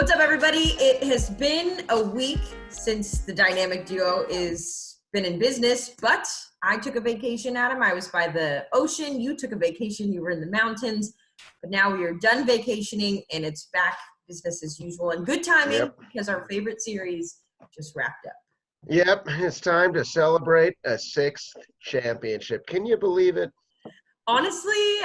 What's up, everybody? It has been a week since the dynamic duo is been in business, but I took a vacation, Adam. I was by the ocean. You took a vacation. You were in the mountains. But now we are done vacationing, and it's back business as usual. And good timing because our favorite series just wrapped up. Yep, it's time to celebrate a sixth championship. Can you believe it? Honestly,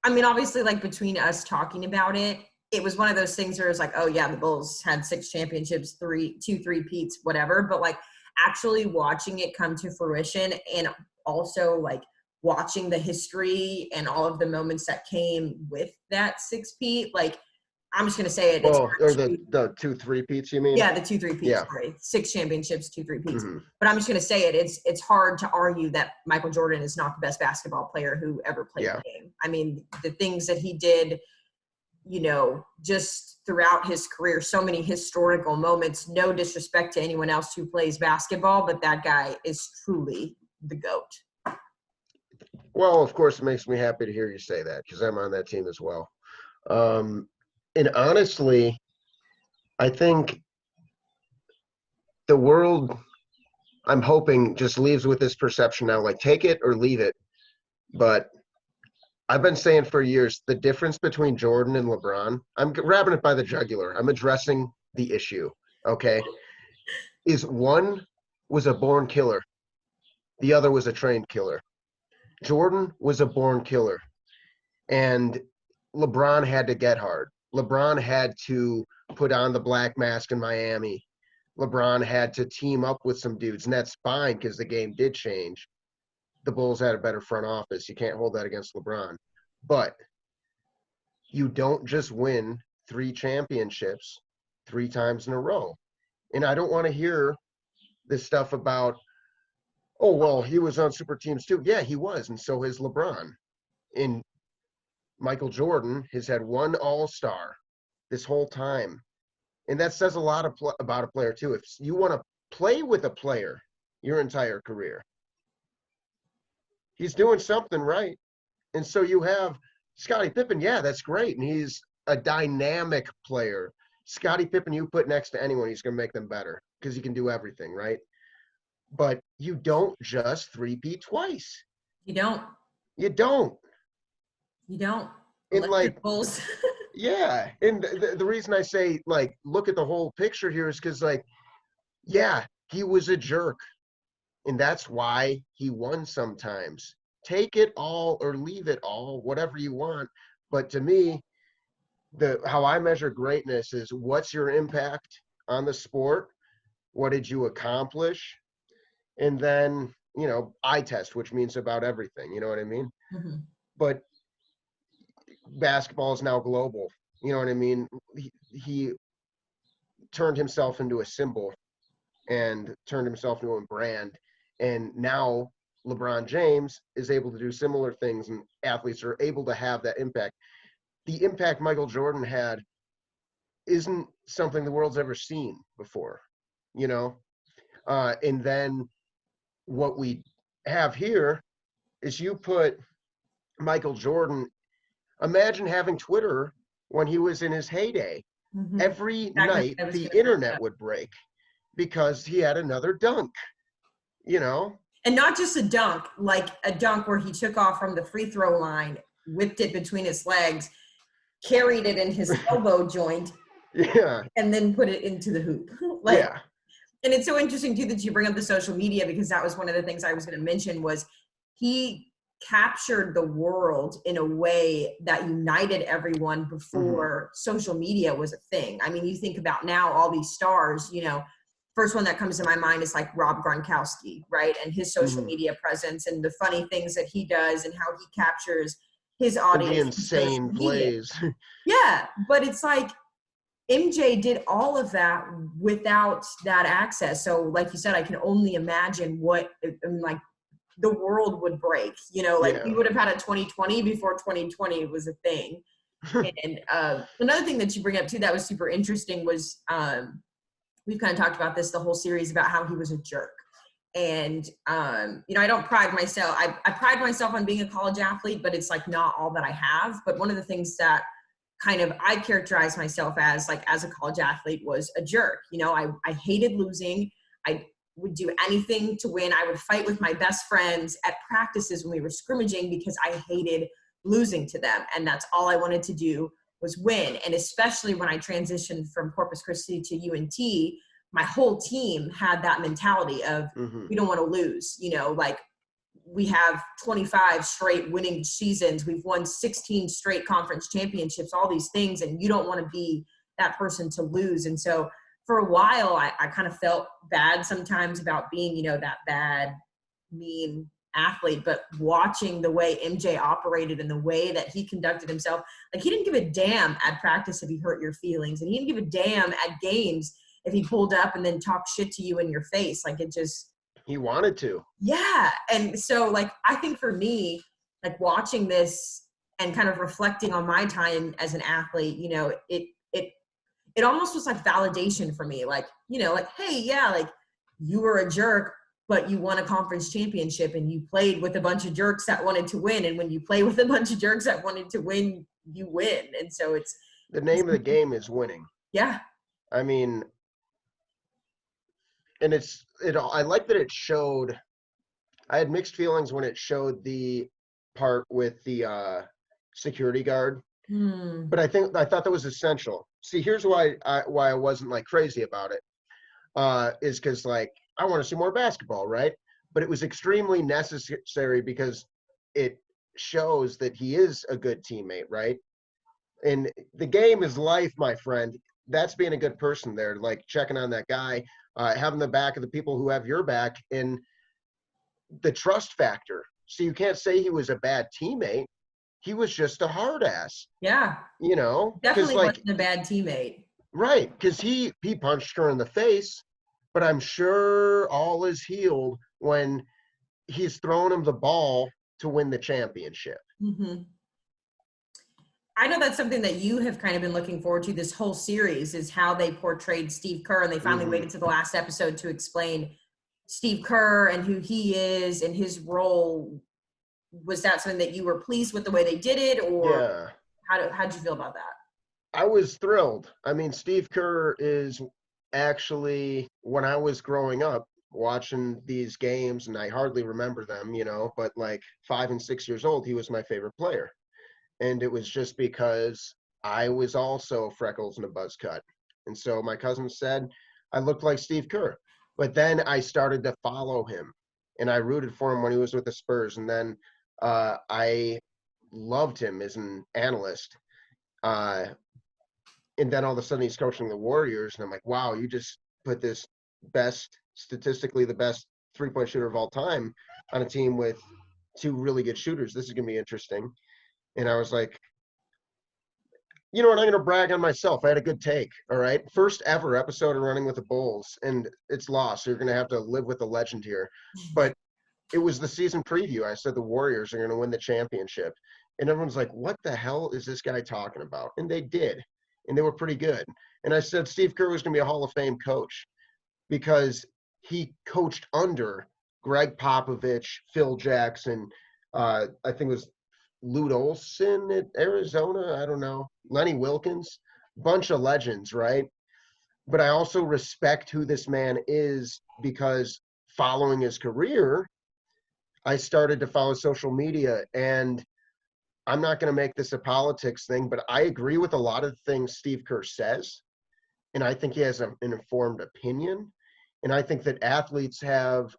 I mean, obviously, like between us talking about it, it was one of those things where it was like, oh yeah, the Bulls had 6 championships, 2 3-peats, whatever. But like actually watching it come to fruition and also like watching the history and all of the moments that came with that 6-peat, like I'm just going to say it. Well, or the 2 3-peats, you mean? Yeah, the 2 3-peats, yeah. Sorry. 6 championships, 2 3-peats. Mm-hmm. But I'm just going to say it. It's hard to argue that Michael Jordan is not the best basketball player who ever played the game. I mean, the things that he did, you know, just throughout his career, so many historical moments, no disrespect to anyone else who plays basketball, but that guy is truly the GOAT. Well, of course, it makes me happy to hear you say that because I'm on that team as well. And honestly, I think the world, I'm hoping, just leaves with this perception now, like take it or leave it. But I've been saying for years, the difference between Jordan and LeBron, I'm grabbing it by the jugular. I'm addressing the issue, okay? Is one was a born killer. The other was a trained killer. Jordan was a born killer. And LeBron had to get hard. LeBron had to put on the black mask in Miami. LeBron had to team up with some dudes, and that's fine because the game did change. The Bulls had a better front office. You can't hold that against LeBron. But you don't just win 3 championships 3 times in a row. And I don't want to hear this stuff about, oh, well, he was on super teams too. Yeah, he was, and so has LeBron. And Michael Jordan has had 1 all-star this whole time. And that says a lot about a player too. If you want to play with a player your entire career, he's doing something right. And so you have Scottie Pippen. Yeah, that's great. And he's a dynamic player. Scottie Pippen, you put next to anyone, he's going to make them better because he can do everything, right? But you don't just 3-peat twice. You don't. You don't. You don't. And like, Bulls. yeah. And the reason I say, like, look at the whole picture here is because, like, yeah, he was a jerk. And that's why he won sometimes. Take it all or leave it all, whatever you want. But to me, how I measure greatness is what's your impact on the sport? What did you accomplish? And then, you know, eye test, which means about everything. You know what I mean? Mm-hmm. But basketball is now global. You know what I mean? He turned himself into a symbol and turned himself into a brand. And now LeBron James is able to do similar things, and athletes are able to have that impact. The impact Michael Jordan had isn't something the world's ever seen before, you know? And then what we have here is you put Michael Jordan, imagine having Twitter when he was in his heyday. Mm-hmm. Every night the internet would break because he had another dunk, you know? And not just a dunk, like a dunk where he took off from the free throw line, whipped it between his legs, carried it in his elbow joint, and then put it into the hoop. And it's so interesting, too, that you bring up the social media, because that was one of the things I was going to mention was he captured the world in a way that united everyone before social media was a thing. I mean, you think about now all these stars, you know, first one that comes to my mind is like Rob Gronkowski, right? And his social media presence and the funny things that he does and how he captures his audience. The insane plays. Yeah, but it's like MJ did all of that without that access. So like you said, I can only imagine what like the world would break, you know, like we would have had a 2020 before 2020 was a thing. And another thing that you bring up too that was super interesting was we've kind of talked about this the whole series about how he was a jerk. And, you know, I don't pride myself. I pride myself on being a college athlete, but it's like not all that I have. But one of the things that I characterized myself as like, as a college athlete, was a jerk. You know, I hated losing. I would do anything to win. I would fight with my best friends at practices when we were scrimmaging because I hated losing to them. And that's all I wanted to do was win. And especially when I transitioned from Corpus Christi to UNT, my whole team had that mentality of, we don't want to lose, you know, like we have 25 straight winning seasons. We've won 16 straight conference championships, all these things. And you don't want to be that person to lose. And so for a while, I kind of felt bad sometimes about being, you know, that bad, mean athlete. But watching the way MJ operated and the way that he conducted himself, like he didn't give a damn at practice if he hurt your feelings. And he didn't give a damn at games if he pulled up and then talked shit to you in your face. Like it just, he wanted to. Yeah. And so like, I think for me, like watching this and kind of reflecting on my time as an athlete, you know, it almost was like validation for me. Like, you know, like, hey, yeah, like you were a jerk, but you won a conference championship and you played with a bunch of jerks that wanted to win. And when you play with a bunch of jerks that wanted to win, you win. And so it's the name of the game is winning. Yeah. I mean, and I like that it showed. I had mixed feelings when it showed the part with the security guard, but I thought that was essential. See, here's why I wasn't like crazy about it, is because like I want to see more basketball, right? But it was extremely necessary because it shows that he is a good teammate, right? And the game is life, my friend. That's being a good person there, like checking on that guy, having the back of the people who have your back, and the trust factor. So you can't say he was a bad teammate. He was just a hard ass. Yeah. You know? Definitely like, wasn't a bad teammate. Right. Because he punched her in the face, but I'm sure all is healed when he's throwing him the ball to win the championship. I know that's something that you have kind of been looking forward to this whole series, is how they portrayed Steve Kerr, and they finally waited to the last episode to explain Steve Kerr and who he is and his role. Was that something that you were pleased with the way they did it, or how'd you feel about that? I was thrilled. I mean, Steve Kerr is actually, when I was growing up watching these games, and I hardly remember them, you know, but like 5 and 6 years old, he was my favorite player. And it was just because I was also freckles and a buzz cut. And so my cousin said I looked like Steve Kerr. But then I started to follow him, and I rooted for him when he was with the Spurs. And then I loved him as an analyst. And then all of a sudden he's coaching the Warriors. And I'm like, wow, you just put this statistically the best three-point shooter of all time on a team with two really good shooters. This is going to be interesting. And I was like, you know what, I'm going to brag on myself. I had a good take, all right? First ever episode of Running with the Bulls, and it's lost. So you're going to have to live with the legend here. But it was the season preview. I said the Warriors are going to win the championship. And everyone's like, what the hell is this guy talking about? And they did. And they were pretty good. And I said Steve Kerr was going to be a Hall of Fame coach because he coached under Greg Popovich, Phil Jackson, I think it was Lute Olson at Arizona. I don't know. Lenny Wilkins, bunch of legends, right? But I also respect who this man is because following his career, I started to follow social media. And I'm not going to make this a politics thing, but I agree with a lot of the things Steve Kerr says. And I think he has an informed opinion. And I think that athletes have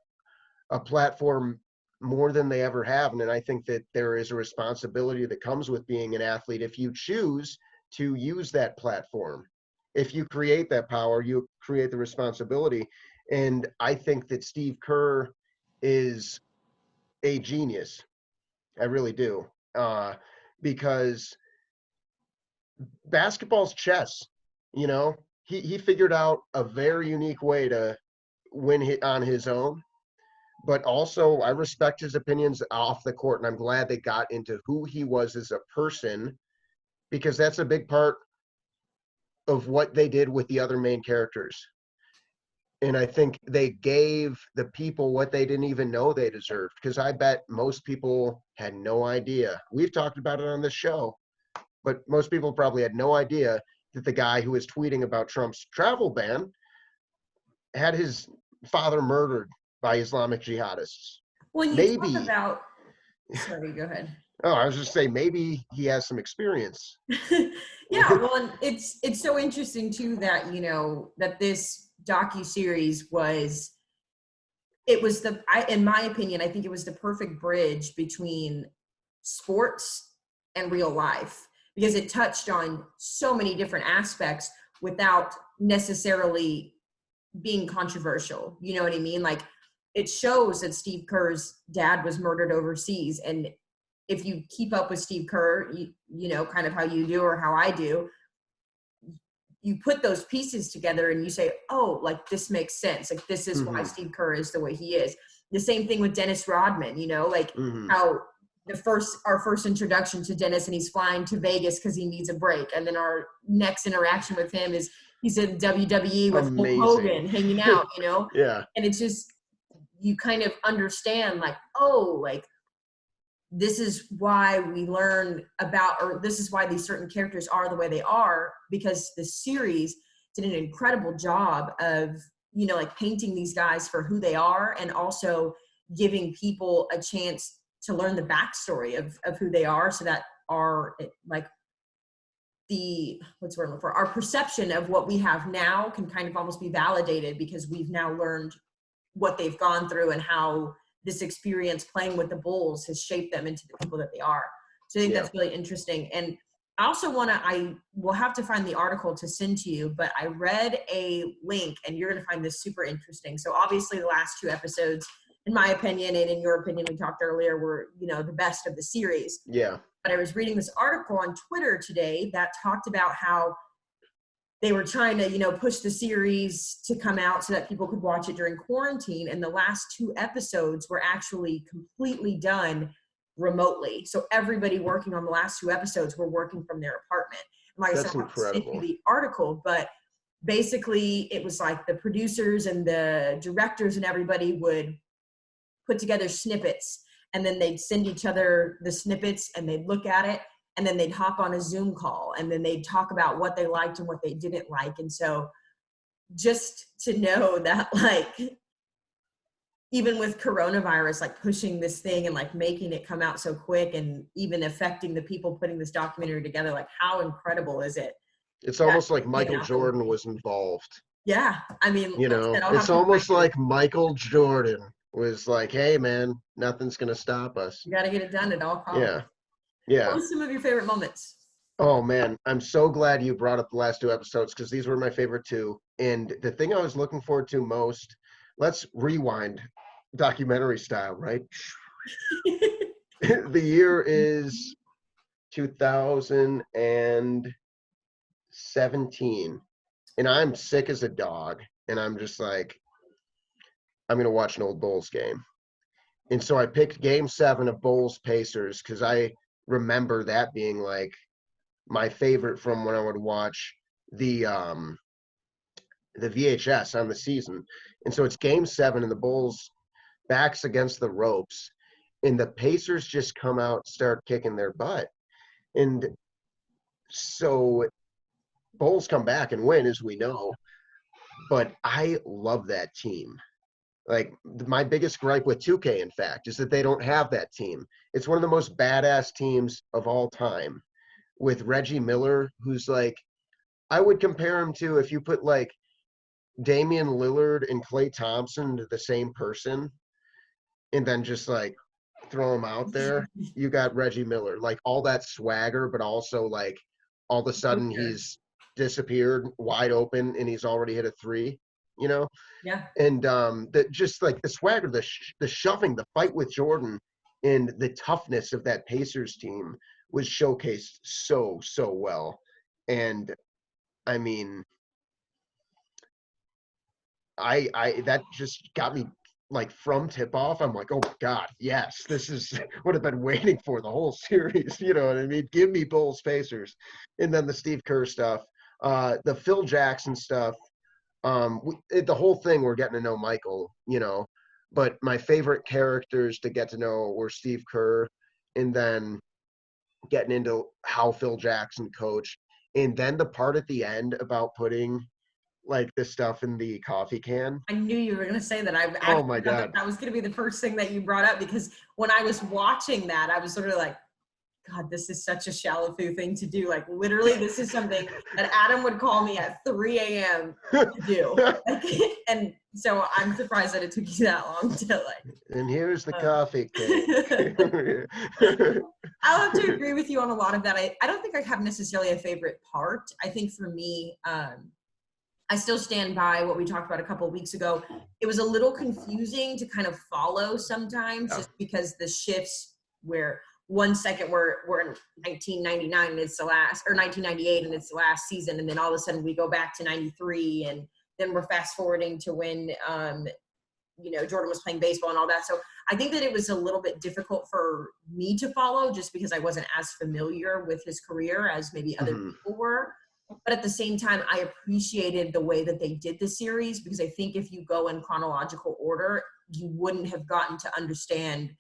a platform more than they ever have. And I think that there is a responsibility that comes with being an athlete if you choose to use that platform. If you create that power, you create the responsibility. And I think that Steve Kerr is a genius. I really do. Because basketball's chess, you know, he figured out a very unique way to win on his own. But also, I respect his opinions off the court, and I'm glad they got into who he was as a person, because that's a big part of what they did with the other main characters. And I think they gave the people what they didn't even know they deserved, because I bet most people had no idea. We've talked about it on this show. but most people probably had no idea that the guy who was tweeting about Trump's travel ban had his father murdered by Islamic jihadists. Well, you talk Maybe. about. Sorry, go ahead. Oh, I was just saying, maybe he has some experience. Yeah, well, and it's so interesting too that that this docu-series was in my opinion, I think it was the perfect bridge between sports and real life, because it touched on so many different aspects without necessarily being controversial. You know what I mean? Like, it shows that Steve Kerr's dad was murdered overseas, and if you keep up with Steve Kerr, you know, kind of how you do or how I do, you put those pieces together and you say, oh, like, this makes sense. Like, this is why Steve Kerr is the way he is. The same thing with Dennis Rodman, you know, like how our first introduction to Dennis, and he's flying to Vegas because he needs a break. And then our next interaction with him is he's in WWE with Hulk Hogan hanging out, you know? Yeah. And it's just, you kind of understand, like, oh, like, this is why we learn about, or this is why these certain characters are the way they are, because the series did an incredible job of, you know, like, painting these guys for who they are, and also giving people a chance to learn the backstory of who they are, so that our, like, what's the word I'm looking for, our perception of what we have now can kind of almost be validated, because we've now learned what they've gone through and how this experience playing with the Bulls has shaped them into the people that they are. So I think that's really interesting. And I also I will have to find the article to send to you, but I read a link, and you're going to find this super interesting. So obviously the last 2 episodes, in my opinion, and in your opinion, we talked earlier, were, you know, the best of the series. Yeah. But I was reading this article on Twitter today that talked about how they were trying to, you know, push the series to come out so that people could watch it during quarantine. And the last 2 episodes were actually completely done remotely. So everybody working on the last 2 episodes were working from their apartment. And like That's I said, I'll incredible. send you the article, but basically it was like the producers and the directors and everybody would put together snippets, and then they'd send each other the snippets, and they'd look at it, and then they'd hop on a Zoom call, and then they'd talk about what they liked and what they didn't like. And so just to know that, like, even with coronavirus, like, pushing this thing and, like, making it come out so quick, and even affecting the people putting this documentary together, like, how incredible is it? It's almost like Michael Jordan was involved. Yeah. I mean, you know, it's almost like Michael Jordan was like, hey, man, nothing's going to stop us. You got to get it done at all costs. Yeah. Yeah. What were some of your favorite moments? Oh, man, I'm so glad you brought up the last 2 episodes, because these were my favorite 2. And the thing I was looking forward to most, let's rewind documentary style, right? The year is 2017, and I'm sick as a dog, and I'm just like, I'm going to watch an old Bulls game. And so I picked Game 7 of Bulls Pacers, because I remember that being like my favorite from when I would watch the VHS on the season. And so it's Game 7, and the Bulls backs against the ropes, and the Pacers just come out, start kicking their butt. And so Bulls come back and win, as we know. But I love that team. Like, my biggest gripe with 2K, in fact, is that they don't have that team. It's one of the most badass teams of all time, with Reggie Miller, who's like, I would compare him to, if you put like Damian Lillard and Klay Thompson to the same person, and then just like throw him out there, you got Reggie Miller. Like, all that swagger, but also like all of a sudden he's disappeared wide open and he's already hit a 3, you know? Yeah. And just like the swagger, the shoving, the fight with Jordan, and the toughness of that Pacers team was showcased so well. And I mean, I that just got me, like, from tip off. I'm like, oh my God, yes, this is what I've been waiting for the whole series. You know what I mean? Give me Bulls Pacers. And then the Steve Kerr stuff, the Phil Jackson stuff, the whole thing, we're getting to know Michael, you know, but my favorite characters to get to know were Steve Kerr, and then getting into how Phil Jackson coached. And then the part at the end about putting like the stuff in the coffee can. I knew you were going to say that. I Oh my actually thought God. that was going to be the first thing that you brought up, because when I was watching that, I was sort of like, God, this is such a shallow-foo thing to do. Like, literally, this is something that Adam would call me at 3 a.m. to do. Like, and so I'm surprised that it took you that long to like. And here's the coffee cake. I'll have to agree with you on a lot of that. I don't think I have necessarily a favorite part. I think for me, I still stand by what we talked about a couple of weeks ago. It was a little confusing to kind of follow sometimes, just because the shifts where 1 second we're in 1999 and it's the last, or 1998 and it's the last season, and then all of a sudden we go back to 93, and then we're fast forwarding to when Jordan was playing baseball and all that. So I think that it was a little bit difficult for me to follow, just because I wasn't as familiar with his career as maybe other people were. But at the same time, I appreciated the way that they did the series, because I think if you go in chronological order, you wouldn't have gotten to understand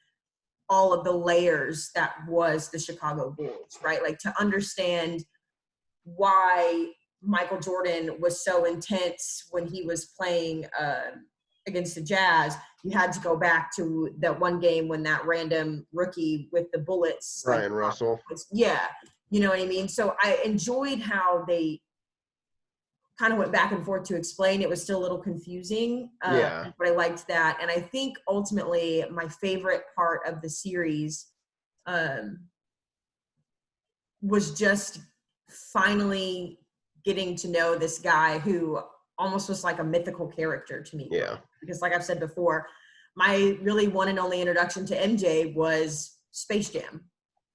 all of the layers that was the Chicago Bulls, right? Like, to understand why Michael Jordan was so intense when he was playing against the Jazz, you had to go back to that one game when that random rookie with the bullets, Ryan Russell. Yeah. You know what I mean? So I enjoyed how they kind of went back and forth to explain. It was still a little confusing, but I liked that. And I think ultimately my favorite part of the series was just finally getting to know this guy who almost was like a mythical character to me. Yeah. Because like I've said before, my really one and only introduction to MJ was Space Jam.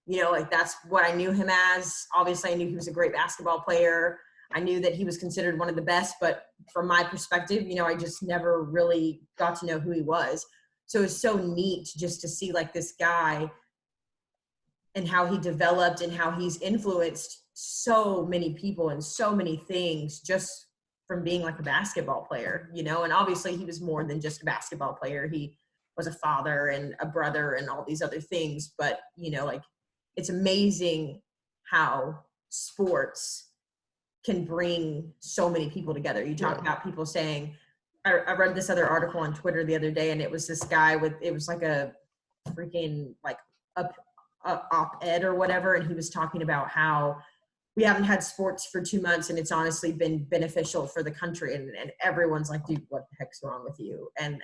Like, that's what I knew him as. Obviously, I knew he was a great basketball player. I knew that he was considered one of the best, but from my perspective, I just never really got to know who he was. So it's so neat just to see like this guy and how he developed and how he's influenced so many people and so many things just from being like a basketball player, and obviously he was more than just a basketball player. He was a father and a brother and all these other things, but like, it's amazing how sports can bring so many people together. You talk about people saying, I read this other article on Twitter the other day, and it was this guy it was like a freaking like a op-ed or whatever. And he was talking about how we haven't had sports for 2 months and it's honestly been beneficial for the country. And everyone's like, dude, what the heck's wrong with you? And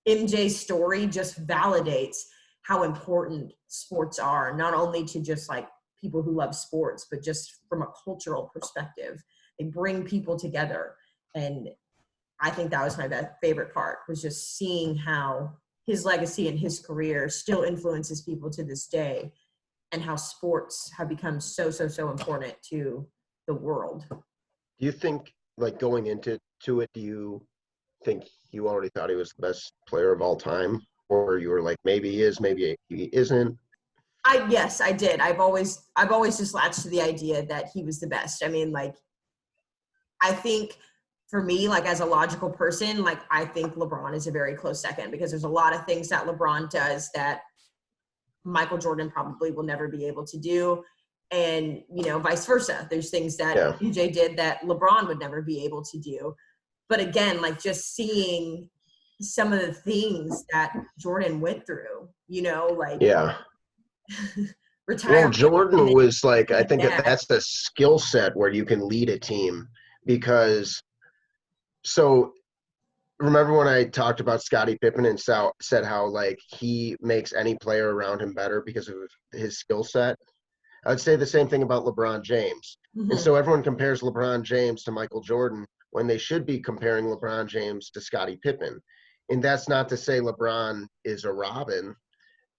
MJ's story just validates how important sports are, not only to just like people who love sports, but just from a cultural perspective. They bring people together. And I think that was my favorite part, was just seeing how his legacy and his career still influences people to this day, and how sports have become so important to the world. Do you think, like, going into it, do you think you already thought he was the best player of all time? Or you were like, maybe he is, maybe he isn't? Yes, I did. I've always just latched to the idea that he was the best. I mean, like, I think for me, like, as a logical person, like, I think LeBron is a very close second, because there's a lot of things that LeBron does that Michael Jordan probably will never be able to do. And, vice versa. There's things that MJ did that LeBron would never be able to do. But again, like, just seeing some of the things that Jordan went through, like retirement. Well, Jordan was like, I think that's the skill set where you can lead a team, because remember when I talked about Scottie Pippen and said how like he makes any player around him better because of his skill set? I'd say the same thing about LeBron James. Mm-hmm. And so everyone compares LeBron James to Michael Jordan when they should be comparing LeBron James to Scottie Pippen. And that's not to say LeBron is a Robin,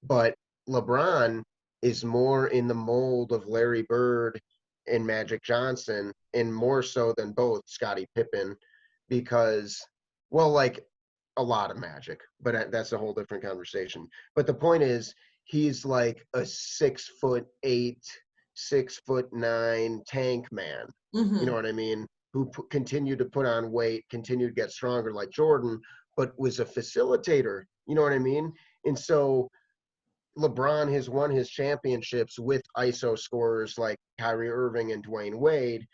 but LeBron is more in the mold of Larry Bird and Magic Johnson, and more so than both Scottie Pippen, because, well, like a lot of Magic, but that's a whole different conversation. But the point is, he's like a 6'8", 6'9" tank man. Mm-hmm. You know what I mean? Who continued to put on weight, continued to get stronger like Jordan, but was a facilitator. You know what I mean? And so LeBron has won his championships with ISO scorers like Kyrie Irving and Dwayne Wade,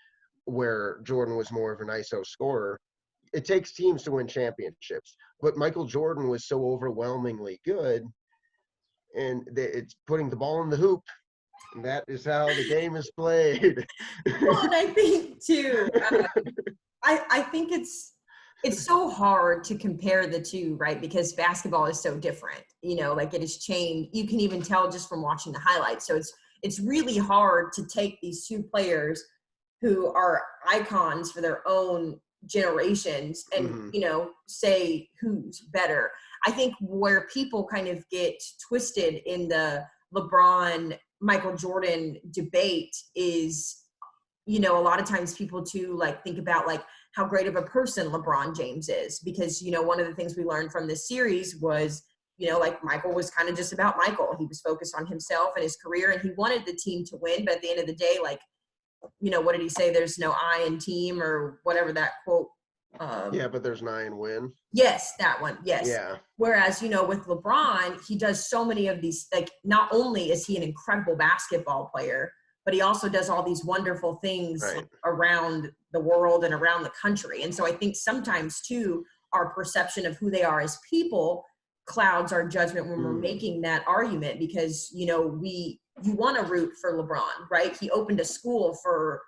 where Jordan was more of an ISO scorer. It takes teams to win championships, but Michael Jordan was so overwhelmingly good, and it's putting the ball in the hoop. And that is how the game is played. Well, and I think too, I think it's so hard to compare the two, right? Because basketball is so different, like it has changed. You can even tell just from watching the highlights. So it's really hard to take these two players who are icons for their own generations and, say who's better. I think where people kind of get twisted in the LeBron, Michael Jordan debate is, a lot of times people too, like, think about like how great of a person LeBron James is, because, one of the things we learned from this series was, like Michael was kind of just about Michael. He was focused on himself and his career, and he wanted the team to win. But at the end of the day, like, what did he say? There's no I in team, or whatever that quote. Yeah, but there's 9 win. Yes, that one. Yes. Yeah. Whereas, with LeBron, he does so many of these, like, not only is he an incredible basketball player, but he also does all these wonderful things around the world and around the country. And so I think sometimes too, our perception of who they are as people clouds our judgment when we're making that argument, because, you want to root for LeBron, right? He opened a school for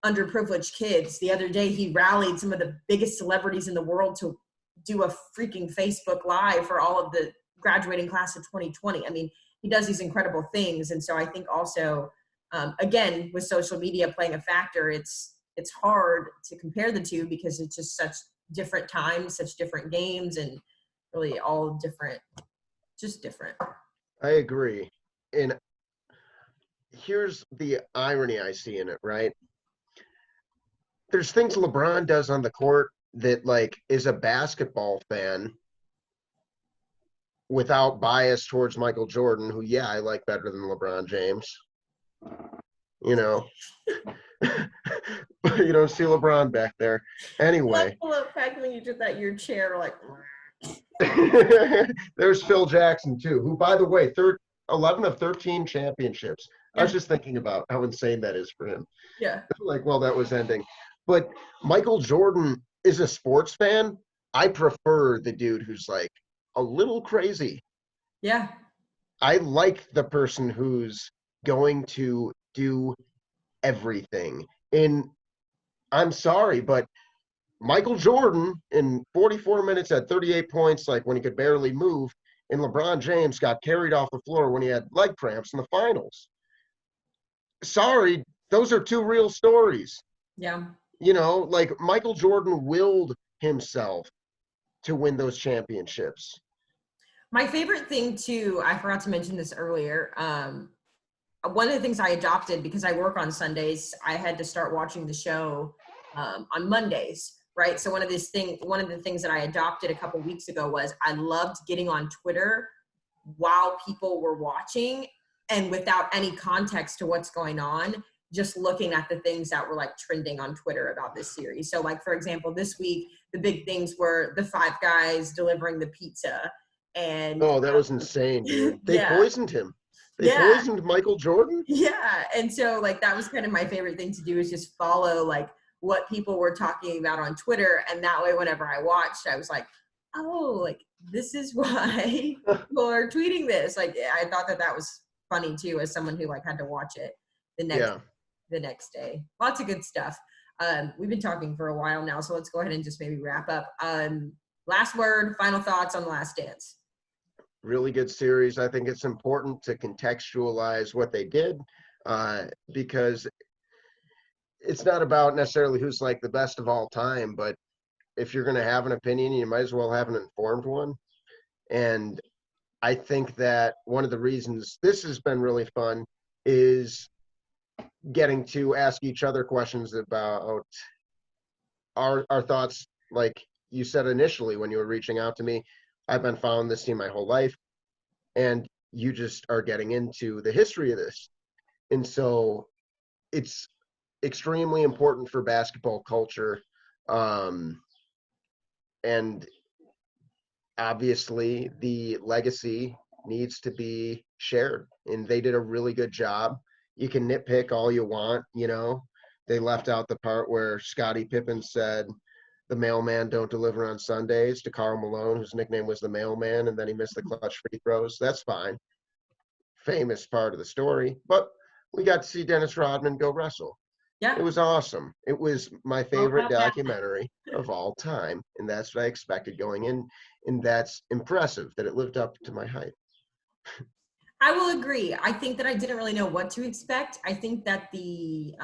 underprivileged kids. The other day, he rallied some of the biggest celebrities in the world to do a freaking Facebook Live for all of the graduating class of 2020. I mean, he does these incredible things. And so I think also, again, with social media playing a factor, it's hard to compare the two, because it's just such different times, such different games, and really all different, just different. I agree. And here's the irony I see in it, right? There's things LeBron does on the court that, like, is a basketball fan without bias towards Michael Jordan, who, yeah, I like better than LeBron James. You don't see LeBron back there. Anyway. I love the fact when you did that, your chair, like. There's Phil Jackson, too, who, by the way, 11 of 13 championships. Yeah. I was just thinking about how insane that is for him. Yeah. Like, well, that was ending. But Michael Jordan is a sports fan. I prefer the dude who's like a little crazy. Yeah. I like the person who's going to do everything. And I'm sorry, but Michael Jordan in 44 minutes had 38 points, like when he could barely move, and LeBron James got carried off the floor when he had leg cramps in the finals. Sorry, those are two real stories. Yeah. Like Michael Jordan willed himself to win those championships. My favorite thing too, I forgot to mention this earlier. One of the things I adopted, because I work on Sundays, I had to start watching the show on Mondays, right? So one of the things that I adopted a couple weeks ago was I loved getting on Twitter while people were watching, and without any context to what's going on, just looking at the things that were like trending on Twitter about this series. So like, for example, this week, the big things were the Five Guys delivering the pizza. And oh, that was insane, dude. They poisoned him. They poisoned Michael Jordan. Yeah. And so like, that was kind of my favorite thing to do, is just follow like what people were talking about on Twitter. And that way, whenever I watched, I was like, oh, like this is why people are tweeting this. Like, I thought that was funny too, as someone who like had to watch it the next day. Lots of good stuff. We've been talking for a while now, so let's go ahead and just maybe wrap up. Last word, final thoughts on The Last Dance. Really good series. I think it's important to contextualize what they did, because it's not about necessarily who's like the best of all time, but if you're going to have an opinion, you might as well have an informed one. And I think that one of the reasons this has been really fun is getting to ask each other questions about our thoughts. Like you said initially when you were reaching out to me, I've been following this team my whole life, and you just are getting into the history of this. And so it's extremely important for basketball culture. And obviously the legacy needs to be shared, and they did a really good job. You can nitpick all you want, They left out the part where Scottie Pippen said, "The mailman don't deliver on Sundays," to Karl Malone, whose nickname was the mailman, and then he missed the clutch free throws. That's fine. Famous part of the story. But we got to see Dennis Rodman go wrestle. Yeah. It was awesome. It was my favorite about that? documentary of all time, and that's what I expected going in, and that's impressive that it lived up to my hype. I will agree. I think that I didn't really know what to expect. I think that the,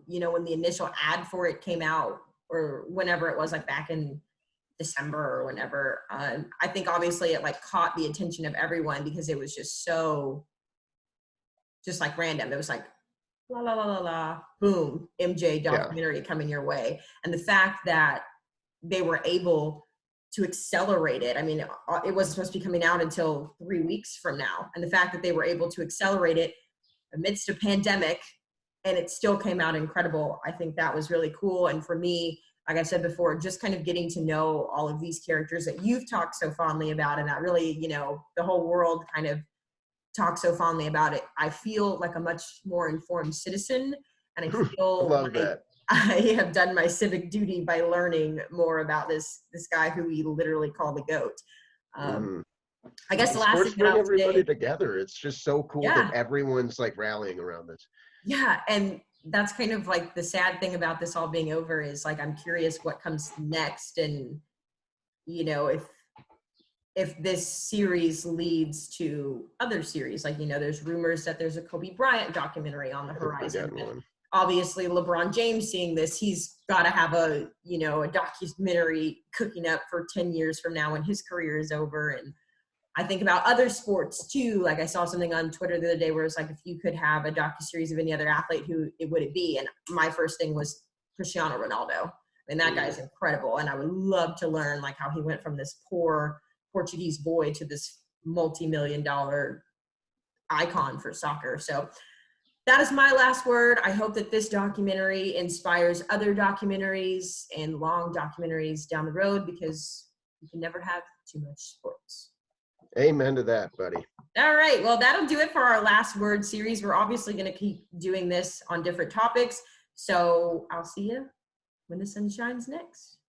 when the initial ad for it came out, or whenever it was, like back in December or whenever, I think obviously it like caught the attention of everyone because it was just so, just like random. It was like, la, la, la, la, la, boom, MJ documentary coming your way. And the fact that they were able to accelerate it. I mean, it wasn't supposed to be coming out until 3 weeks from now. And the fact that they were able to accelerate it amidst a pandemic and it still came out incredible, I think that was really cool. And for me, like I said before, just kind of getting to know all of these characters that you've talked so fondly about, and that really, the whole world kind of talks so fondly about it. I feel like a much more informed citizen, and I feel love like that. I have done my civic duty by learning more about this guy who we literally call the GOAT. I guess the last thing bring everybody together. It's just so cool that everyone's like rallying around this. Yeah, and that's kind of like the sad thing about this all being over is like I'm curious what comes next, and if this series leads to other series, like there's rumors that there's a Kobe Bryant documentary on the horizon. Obviously LeBron James seeing this, he's got to have a documentary cooking up for 10 years from now when his career is over. And I think about other sports too. Like I saw something on Twitter the other day where it's like, if you could have a docuseries of any other athlete, who it would it be? And my first thing was Cristiano Ronaldo. And that guy's incredible. And I would love to learn like how he went from this poor Portuguese boy to this multi-million-dollar icon for soccer. So that is my last word. I hope that this documentary inspires other documentaries and long documentaries down the road, because you can never have too much sports. Amen to that, buddy. All right. Well, that'll do it for our last word series. We're obviously going to keep doing this on different topics. So I'll see you when the sun shines next.